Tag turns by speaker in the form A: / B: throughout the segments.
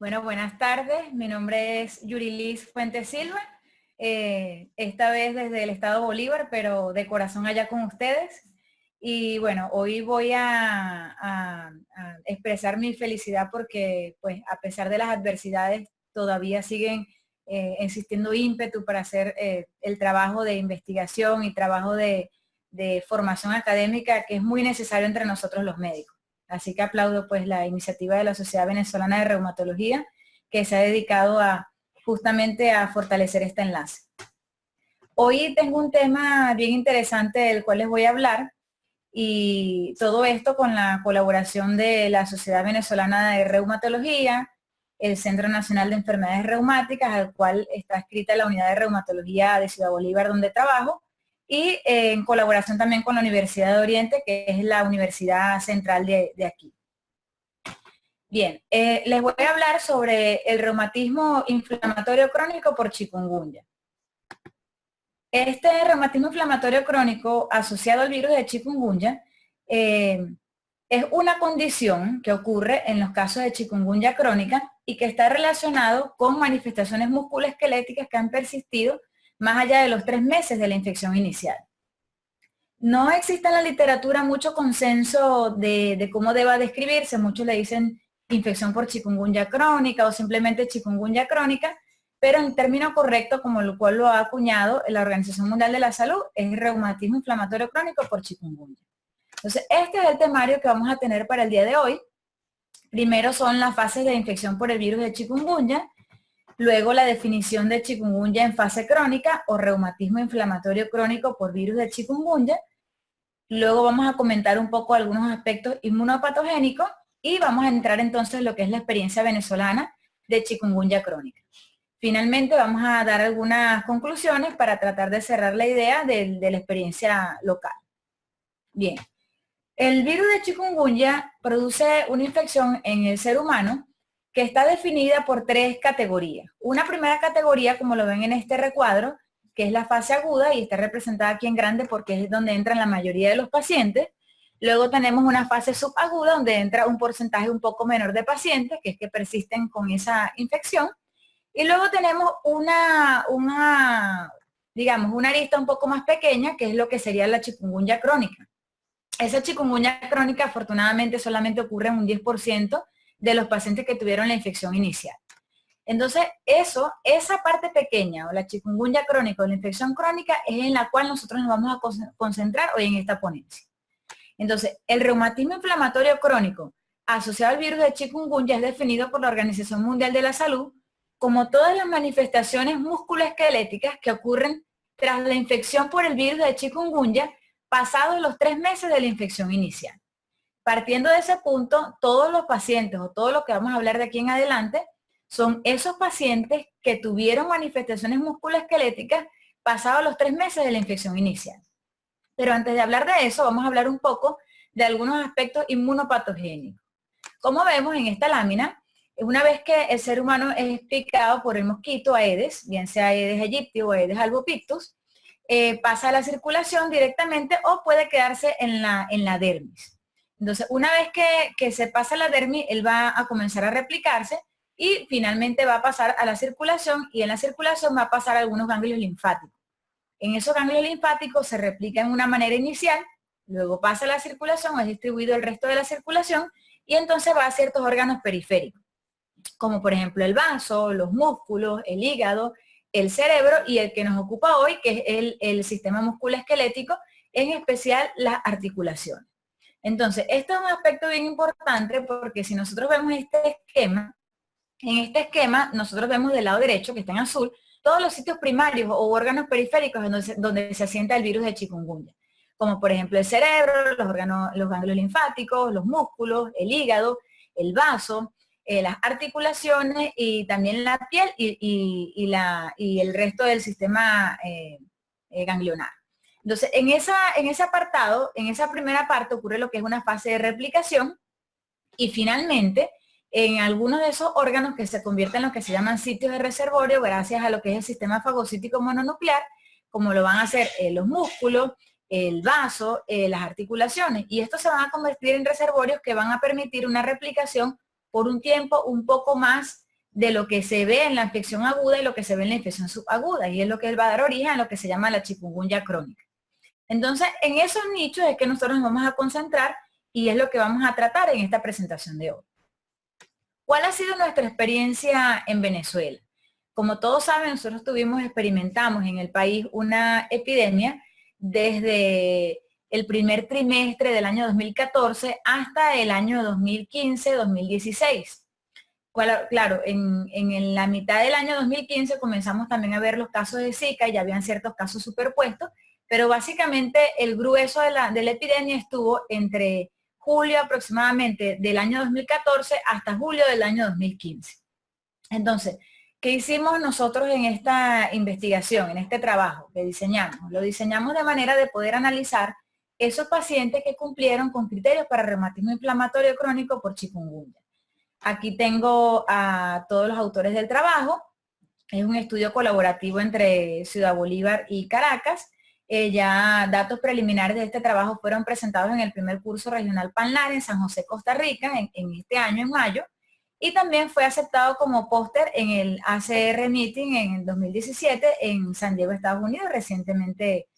A: Bueno, buenas tardes. Mi nombre es Yurilis Fuentes Silva. Esta vez desde el estado Bolívar, pero de corazón allá con ustedes. Y bueno, hoy voy a expresar mi felicidad porque, pues, a pesar de las adversidades, todavía siguen existiendo ímpetu para hacer el trabajo de investigación y trabajo de formación académica que es muy necesario entre nosotros los médicos. Así que aplaudo pues la iniciativa de la Sociedad Venezolana de Reumatología que se ha dedicado justamente a fortalecer este enlace. Hoy tengo un tema bien interesante del cual les voy a hablar y todo esto con la colaboración de la Sociedad Venezolana de Reumatología, el Centro Nacional de Enfermedades Reumáticas, al cual está adscrita la Unidad de Reumatología de Ciudad Bolívar donde trabajo, y en colaboración también con la Universidad de Oriente, que es la universidad central de aquí. Bien, les voy a hablar sobre el reumatismo inflamatorio crónico por chikungunya. Este reumatismo inflamatorio crónico asociado al virus de chikungunya es una condición que ocurre en los casos de chikungunya crónica y que está relacionado con manifestaciones musculoesqueléticas que han persistido más allá de los 3 meses de la infección inicial. No existe en la literatura mucho consenso de cómo deba describirse. Muchos le dicen infección por chikungunya crónica o simplemente chikungunya crónica, pero el término correcto, como lo cual lo ha acuñado la Organización Mundial de la Salud, es reumatismo inflamatorio crónico por chikungunya. Entonces, este es el temario que vamos a tener para el día de hoy. Primero son las fases de infección por el virus de chikungunya, luego la definición de chikungunya en fase crónica o reumatismo inflamatorio crónico por virus de chikungunya. Luego vamos a comentar un poco algunos aspectos inmunopatogénicos y vamos a entrar entonces en lo que es la experiencia venezolana de chikungunya crónica. Finalmente vamos a dar algunas conclusiones para tratar de cerrar la idea de la experiencia local. Bien, el virus de chikungunya produce una infección en el ser humano que está definida por 3 categorías. Una primera categoría, como lo ven en este recuadro, que es la fase aguda y está representada aquí en grande porque es donde entran la mayoría de los pacientes. Luego tenemos una fase subaguda donde entra un porcentaje un poco menor de pacientes, que es que persisten con esa infección. Y luego tenemos digamos, una arista un poco más pequeña, que es lo que sería la chikungunya crónica. Esa chikungunya crónica afortunadamente solamente ocurre en un 10% de los pacientes que tuvieron la infección inicial. Entonces, esa parte pequeña, o la chikungunya crónica o la infección crónica, es en la cual nosotros nos vamos a concentrar hoy en esta ponencia. Entonces, el reumatismo inflamatorio crónico asociado al virus de chikungunya es definido por la Organización Mundial de la Salud como todas las manifestaciones musculoesqueléticas que ocurren tras la infección por el virus de chikungunya pasados los 3 meses de la infección inicial. Partiendo de ese punto, todos los pacientes o todo lo que vamos a hablar de aquí en adelante son esos pacientes que tuvieron manifestaciones musculoesqueléticas pasados los 3 meses de la infección inicial. Pero antes de hablar de eso, vamos a hablar un poco de algunos aspectos inmunopatogénicos. Como vemos en esta lámina, una vez que el ser humano es picado por el mosquito Aedes, bien sea Aedes aegypti o Aedes albopictus, pasa a la circulación directamente o puede quedarse en la dermis. Entonces, una vez que se pasa la dermis, él va a comenzar a replicarse y finalmente va a pasar a la circulación y en la circulación va a pasar a algunos ganglios linfáticos. En esos ganglios linfáticos se replica en una manera inicial, luego pasa a la circulación, es distribuido el resto de la circulación y entonces va a ciertos órganos periféricos, como por ejemplo el vaso, los músculos, el hígado, el cerebro y el que nos ocupa hoy, que es el sistema musculoesquelético, en especial las articulaciones. Entonces, esto es un aspecto bien importante porque si nosotros vemos este esquema, en este esquema nosotros vemos del lado derecho, que está en azul, todos los sitios primarios o órganos periféricos donde se asienta el virus de chikungunya, como por ejemplo el cerebro, los ganglios linfáticos, los músculos, el hígado, el vaso, las articulaciones y también la piel y el resto del sistema ganglionar. Entonces, en ese apartado, en esa primera parte ocurre lo que es una fase de replicación y finalmente en algunos de esos órganos que se convierten en lo que se llaman sitios de reservorio gracias a lo que es el sistema fagocítico mononuclear, como lo van a hacer los músculos, el vaso, las articulaciones. Y estos se van a convertir en reservorios que van a permitir una replicación por un tiempo un poco más de lo que se ve en la infección aguda y lo que se ve en la infección subaguda, y es lo que va a dar origen a lo que se llama la chikungunya crónica. Entonces, en esos nichos es que nosotros nos vamos a concentrar y es lo que vamos a tratar en esta presentación de hoy. ¿Cuál ha sido nuestra experiencia en Venezuela? Como todos saben, nosotros experimentamos en el país una epidemia desde el primer trimestre del año 2014 hasta el año 2015-2016. Claro, en la mitad del año 2015 comenzamos también a ver los casos de Zika y ya habían ciertos casos superpuestos, pero básicamente el grueso de la epidemia estuvo entre julio aproximadamente del año 2014 hasta julio del año 2015. Entonces, ¿qué hicimos nosotros en esta investigación, en este trabajo que diseñamos? Lo diseñamos de manera de poder analizar esos pacientes que cumplieron con criterios para reumatismo inflamatorio crónico por chikungunya. Aquí tengo a todos los autores del trabajo. Es un estudio colaborativo entre Ciudad Bolívar y Caracas. Ya datos preliminares de este trabajo fueron presentados en el primer curso regional PANLAR en San José, Costa Rica, en este año, en mayo. Y también fue aceptado como póster en el ACR Meeting en el 2017 en San Diego, Estados Unidos, recientemente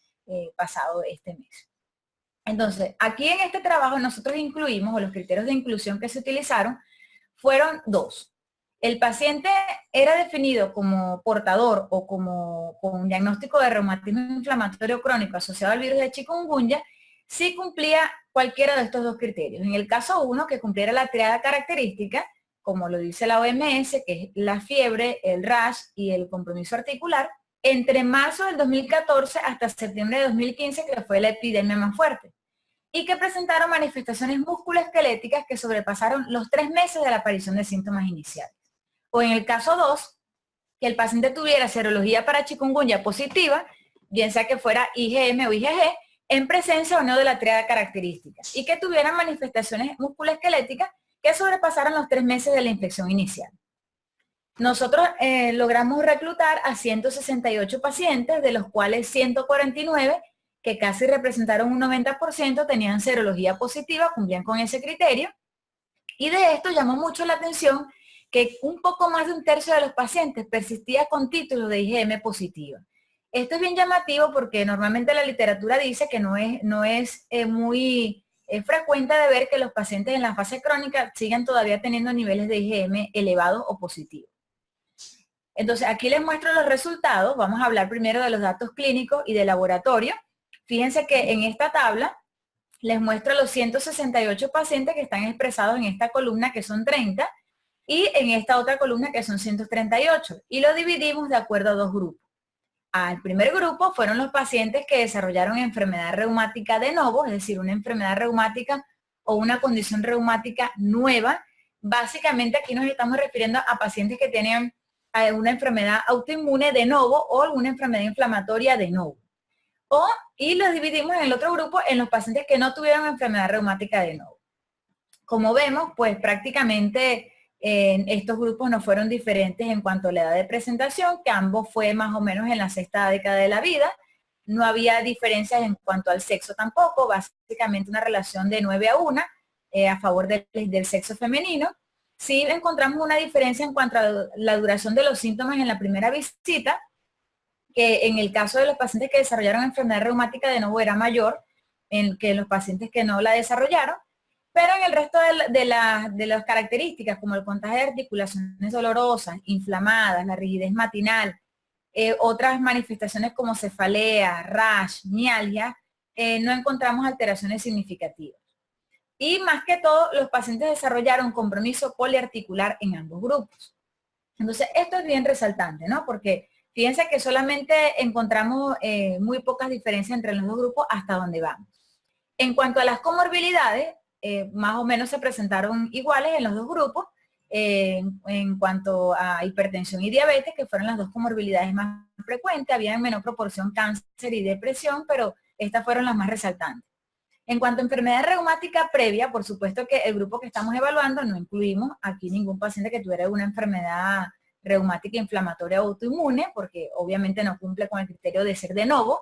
A: pasado este mes. Entonces, aquí en este trabajo nosotros incluimos, o los criterios de inclusión que se utilizaron, fueron dos. El paciente era definido como portador o como con un diagnóstico de reumatismo inflamatorio crónico asociado al virus de chikungunya si cumplía cualquiera de estos dos criterios. En el caso 1, que cumpliera la triada característica, como lo dice la OMS, que es la fiebre, el rash y el compromiso articular, entre marzo del 2014 hasta septiembre de 2015, que fue la epidemia más fuerte, y que presentaron manifestaciones musculoesqueléticas que sobrepasaron los 3 meses de la aparición de síntomas iniciales. O en el caso 2, que el paciente tuviera serología para chikungunya positiva, bien sea que fuera IgM o IgG, en presencia o no de la triada característica, y que tuvieran manifestaciones musculoesqueléticas que sobrepasaran los 3 meses de la infección inicial. Nosotros logramos reclutar a 168 pacientes, de los cuales 149, que casi representaron un 90%, tenían serología positiva, cumplían con ese criterio. Y de esto llamó mucho la atención que un poco más de un tercio de los pacientes persistía con títulos de IgM positiva. Esto es bien llamativo porque normalmente la literatura dice que no es muy frecuente de ver que los pacientes en la fase crónica sigan todavía teniendo niveles de IgM elevados o positivos. Entonces, aquí les muestro los resultados. Vamos a hablar primero de los datos clínicos y de laboratorio. Fíjense que en esta tabla les muestro los 168 pacientes que están expresados en esta columna, que son 30, y en esta otra columna, que son 138. Y lo dividimos de acuerdo a dos grupos. Al primer grupo fueron los pacientes que desarrollaron enfermedad reumática de novo, es decir, una enfermedad reumática o una condición reumática nueva. Básicamente aquí nos estamos refiriendo a pacientes que tenían una enfermedad autoinmune de novo o alguna enfermedad inflamatoria de novo. Y los dividimos en el otro grupo en los pacientes que no tuvieron enfermedad reumática de novo. Como vemos, pues prácticamente estos grupos no fueron diferentes en cuanto a la edad de presentación, que ambos fue más o menos en la sexta década de la vida. No había diferencias en cuanto al sexo tampoco, básicamente una relación de 9-1 a favor del sexo femenino. Sí encontramos una diferencia en cuanto a la duración de los síntomas en la primera visita, que en el caso de los pacientes que desarrollaron enfermedad reumática de nuevo era mayor que los pacientes que no la desarrollaron, pero en el resto de las características, como el contagio de articulaciones dolorosas, inflamadas, la rigidez matinal, otras manifestaciones como cefalea, rash, mialgia, no encontramos alteraciones significativas. Y más que todo, los pacientes desarrollaron compromiso poliarticular en ambos grupos. Entonces, esto es bien resaltante, ¿no? Porque fíjense que solamente encontramos muy pocas diferencias entre los dos grupos hasta donde vamos. En cuanto a las comorbilidades, más o menos se presentaron iguales en los dos grupos, en cuanto a hipertensión y diabetes, que fueron las dos comorbilidades más frecuentes. Había en menor proporción cáncer y depresión, pero estas fueron las más resaltantes. En cuanto a enfermedad reumática previa, por supuesto que el grupo que estamos evaluando no incluimos aquí ningún paciente que tuviera una enfermedad reumática inflamatoria autoinmune, porque obviamente no cumple con el criterio de ser de novo.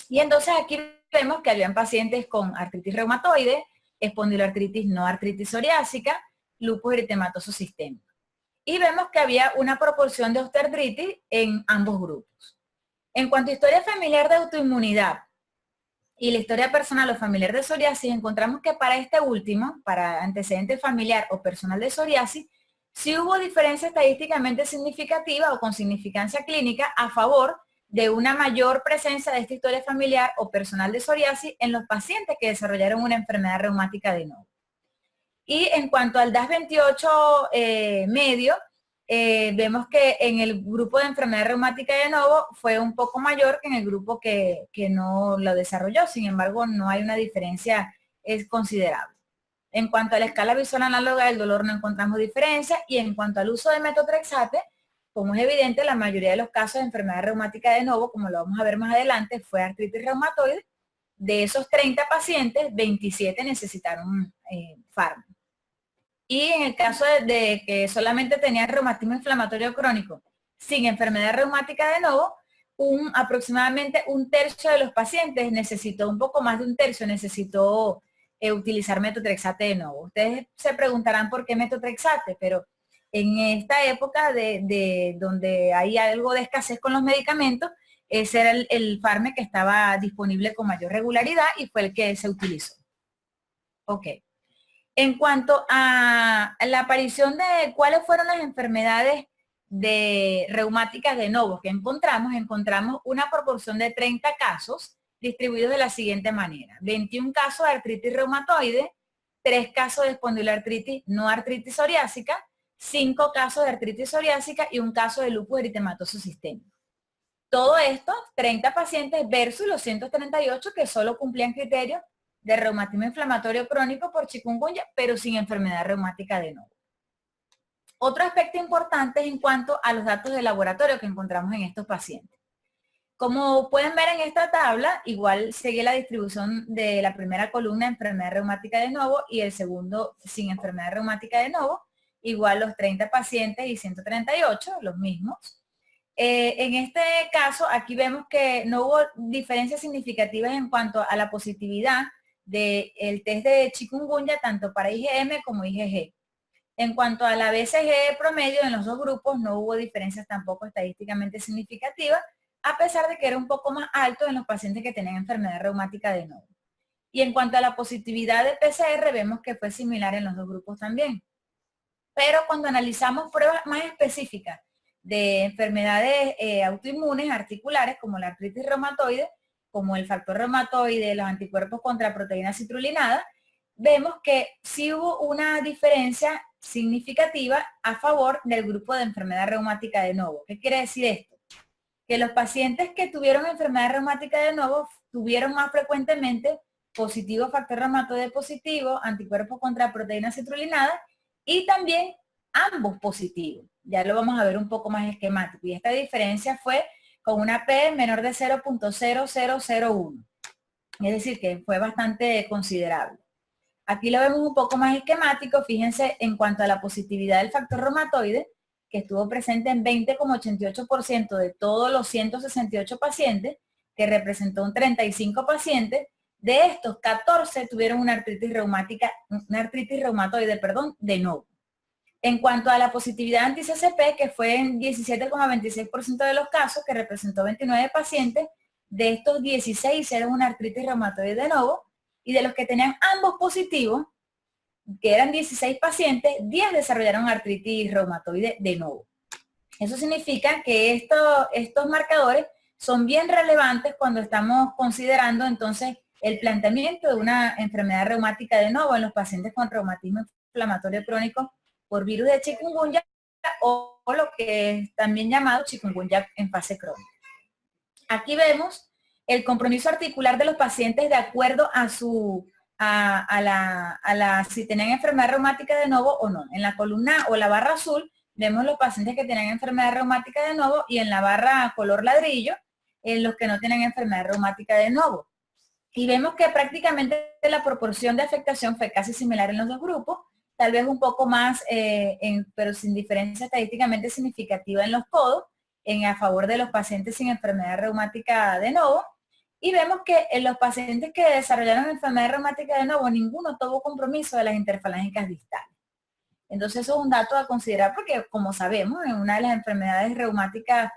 A: Y entonces aquí vemos que habían pacientes con artritis reumatoide, espondiloartritis no artritis psoriásica, lupus eritematoso sistémico. y vemos que había una proporción de osteoartritis en ambos grupos. En cuanto a historia familiar de autoinmunidad y la historia personal o familiar de psoriasis, encontramos que para este último, para antecedente familiar o personal de psoriasis, sí hubo diferencia estadísticamente significativa o con significancia clínica a favor de una mayor presencia de esta historia familiar o personal de psoriasis en los pacientes que desarrollaron una enfermedad reumática de novo. Y en cuanto al DAS28 medio, vemos que en el grupo de enfermedad reumática de novo fue un poco mayor que en el grupo que no lo desarrolló. Sin embargo, no hay una diferencia considerable. En cuanto a la escala visual análoga del dolor no encontramos diferencia, y en cuanto al uso de metotrexate, como es evidente, la mayoría de los casos de enfermedad reumática de novo, como lo vamos a ver más adelante, fue artritis reumatoide. De esos 30 pacientes, 27 necesitaron fármaco. Y en el caso de que solamente tenían reumatismo inflamatorio crónico sin enfermedad reumática de novo, aproximadamente un tercio de los pacientes necesitó, un poco más de un tercio necesitó utilizar metotrexate de novo. Ustedes se preguntarán por qué metotrexate, pero en esta época de donde hay algo de escasez con los medicamentos, ese era el fármaco que estaba disponible con mayor regularidad y fue el que se utilizó. Ok. En cuanto a la aparición de cuáles fueron las enfermedades reumáticas de novo que encontramos una proporción de 30 casos distribuidos de la siguiente manera: 21 casos de artritis reumatoide, 3 casos de espondiloartritis no artritis psoriásica, 5 casos de artritis psoriásica y un caso de lupus eritematoso sistémico. Todo esto, 30 pacientes versus los 138 que solo cumplían criterios de reumatismo inflamatorio crónico por chikungunya, pero sin enfermedad reumática de novo. Otro aspecto importante es en cuanto a los datos de laboratorio que encontramos en estos pacientes. Como pueden ver en esta tabla, igual sigue la distribución de la primera columna enfermedad reumática de novo y el segundo sin enfermedad reumática de novo, igual los 30 pacientes y 138, los mismos. En este caso, aquí vemos que no hubo diferencias significativas en cuanto a la positividad del test de chikungunya, tanto para IgM como IgG. En cuanto a la BCG promedio en los dos grupos, no hubo diferencias tampoco estadísticamente significativas, a pesar de que era un poco más alto en los pacientes que tenían enfermedad reumática de novo. Y en cuanto a la positividad de PCR, vemos que fue similar en los dos grupos también. Pero cuando analizamos pruebas más específicas de enfermedades autoinmunes articulares, como la artritis reumatoide, como el factor reumatoide, los anticuerpos contra proteína citrulinada, vemos que sí hubo una diferencia significativa a favor del grupo de enfermedad reumática de novo. ¿Qué quiere decir esto? Que los pacientes que tuvieron enfermedad reumática de novo tuvieron más frecuentemente positivo factor reumatoide positivo, anticuerpos contra proteína citrulinada y también ambos positivos. Ya lo vamos a ver un poco más esquemático. Y esta diferencia fue con una P menor de 0.0001. Es decir, que fue bastante considerable. Aquí lo vemos un poco más esquemático. Fíjense en cuanto a la positividad del factor reumatoide, que estuvo presente en 20,88% de todos los 168 pacientes, que representó un 35 pacientes. De estos, 14 tuvieron una artritis reumatoide, de novo. En cuanto a la positividad anti-CCP, que fue en 17,26% de los casos, que representó 29 pacientes, de estos 16 hicieron una artritis reumatoide de novo, y de los que tenían ambos positivos, que eran 16 pacientes, 10 desarrollaron artritis reumatoide de novo. Eso significa que estos marcadores son bien relevantes cuando estamos considerando entonces el planteamiento de una enfermedad reumática de novo en los pacientes con reumatismo inflamatorio crónico por virus de chikungunya o lo que es también llamado chikungunya en fase crónica. Aquí vemos el compromiso articular de los pacientes de acuerdo a si tenían enfermedad reumática de novo o no. En la columna o la barra azul vemos los pacientes que tenían enfermedad reumática de novo y en la barra color ladrillo los que no tienen enfermedad reumática de novo. Y vemos que prácticamente la proporción de afectación fue casi similar en los dos grupos, tal vez un poco más, pero sin diferencia estadísticamente significativa en los codos, a favor de los pacientes sin enfermedad reumática de novo. Y vemos que en los pacientes que desarrollaron enfermedad reumática de novo, ninguno tuvo compromiso de las interfalángicas distales. Entonces eso es un dato a considerar porque, como sabemos, en una de las enfermedades reumáticas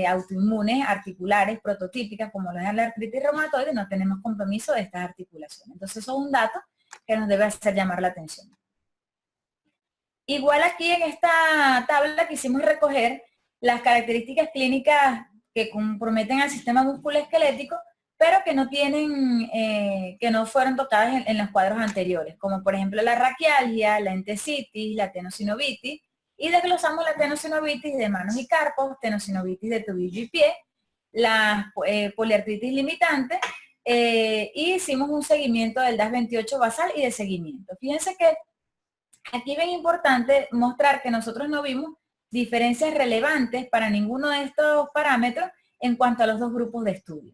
A: autoinmunes, articulares, prototípicas, como lo es la artritis reumatoide, no tenemos compromiso de estas articulaciones. Entonces eso es un dato que nos debe hacer llamar la atención. Igual aquí en esta tabla quisimos recoger las características clínicas que comprometen al sistema musculoesquelético, pero que no tienen, que no fueron tocadas en los cuadros anteriores, como por ejemplo la raquialgia, la entesitis, la tenosinovitis, y desglosamos la tenosinovitis de manos y carpos, tenosinovitis de tobillo y pie, la poliartritis limitante, y hicimos un seguimiento del DAS28 basal y de seguimiento. Fíjense que aquí es bien importante mostrar que nosotros no vimos diferencias relevantes para ninguno de estos parámetros en cuanto a los dos grupos de estudio.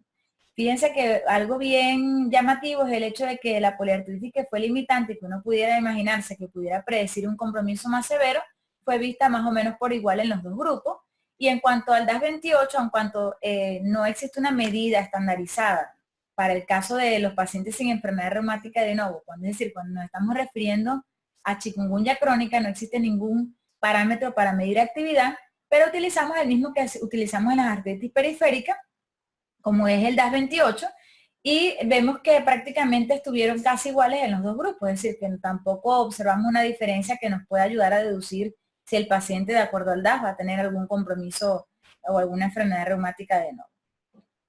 A: Fíjense que algo bien llamativo es el hecho de que la poliartritis, que fue limitante y que uno pudiera imaginarse que pudiera predecir un compromiso más severo, fue vista más o menos por igual en los dos grupos. Y en cuanto al DAS28, en cuanto no existe una medida estandarizada para el caso de los pacientes sin enfermedad reumática de novo, es decir, cuando nos estamos refiriendo a chikungunya crónica, no existe ningún parámetro para medir actividad, pero utilizamos el mismo que utilizamos en las artritis periféricas, como es el DAS28, y vemos que prácticamente estuvieron casi iguales en los dos grupos, es decir, que tampoco observamos una diferencia que nos pueda ayudar a deducir si el paciente, de acuerdo al DAS, va a tener algún compromiso o alguna enfermedad reumática de novo.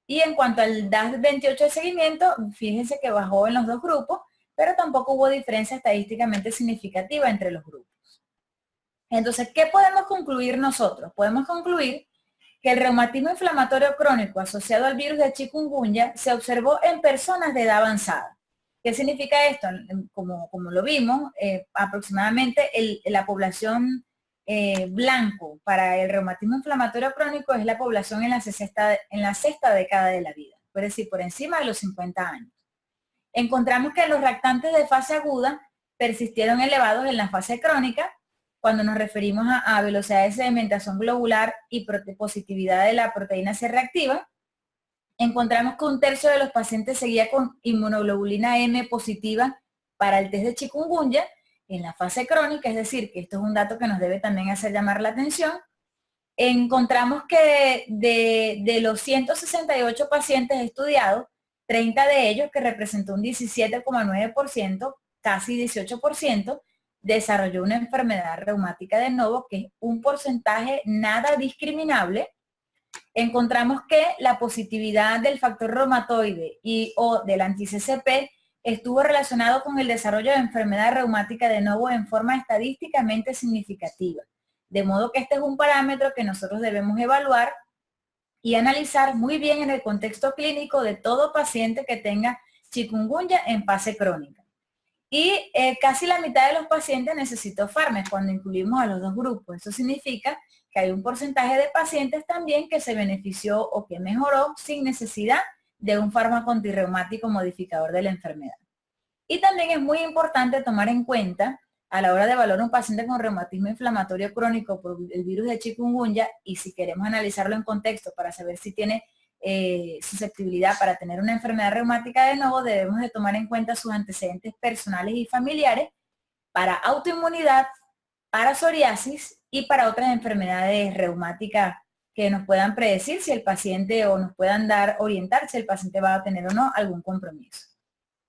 A: Y en cuanto al DAS28 de seguimiento, fíjense que bajó en los dos grupos, pero tampoco hubo diferencia estadísticamente significativa entre los grupos. Entonces, ¿qué podemos concluir nosotros? Podemos concluir que el reumatismo inflamatorio crónico asociado al virus de chikungunya se observó en personas de edad avanzada. ¿Qué significa esto? Como lo vimos, aproximadamente la población blanco para el reumatismo inflamatorio crónico es la población en la sexta década de la vida, es decir, por encima de los 50 años. Encontramos que los reactantes de fase aguda persistieron elevados en la fase crónica, cuando nos referimos a velocidad de sedimentación globular y positividad de la proteína C reactiva. Encontramos que un tercio de los pacientes seguía con inmunoglobulina M positiva para el test de chikungunya en la fase crónica, es decir, que esto es un dato que nos debe también hacer llamar la atención. Encontramos que de los 168 pacientes estudiados, 30 de ellos, que representó un 17,9%, casi 18%, desarrolló una enfermedad reumática de novo, que es un porcentaje nada discriminable. Encontramos que la positividad del factor reumatoide y o del anti-CCP estuvo relacionado con el desarrollo de enfermedad reumática de novo en forma estadísticamente significativa. De modo que este es un parámetro que nosotros debemos evaluar y analizar muy bien en el contexto clínico de todo paciente que tenga chikungunya en fase crónica. Y casi la mitad de los pacientes necesitó fármacos cuando incluimos a los dos grupos. Eso significa que hay un porcentaje de pacientes también que se benefició o que mejoró sin necesidad de un fármaco antirreumático modificador de la enfermedad. Y también es muy importante tomar en cuenta a la hora de evaluar un paciente con reumatismo inflamatorio crónico por el virus de chikungunya, y si queremos analizarlo en contexto para saber si tiene susceptibilidad para tener una enfermedad reumática de novo, debemos de tomar en cuenta sus antecedentes personales y familiares para autoinmunidad, para psoriasis y para otras enfermedades reumáticas que nos puedan predecir si el paciente, o nos puedan orientar si el paciente va a tener o no algún compromiso.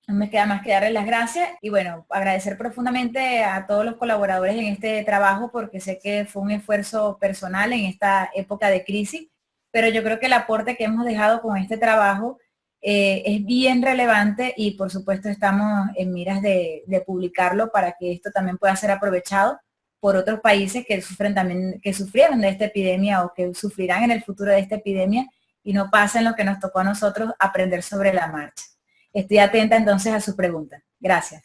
A: No me queda más que darles las gracias y bueno, agradecer profundamente a todos los colaboradores en este trabajo, porque sé que fue un esfuerzo personal en esta época de crisis, pero yo creo que el aporte que hemos dejado con este trabajo es bien relevante y por supuesto estamos en miras de publicarlo para que esto también pueda ser aprovechado por otros países que sufrieron de esta epidemia o que sufrirán en el futuro de esta epidemia, y no pasen lo que nos tocó a nosotros, aprender sobre la marcha. Estoy atenta entonces a sus preguntas. Gracias.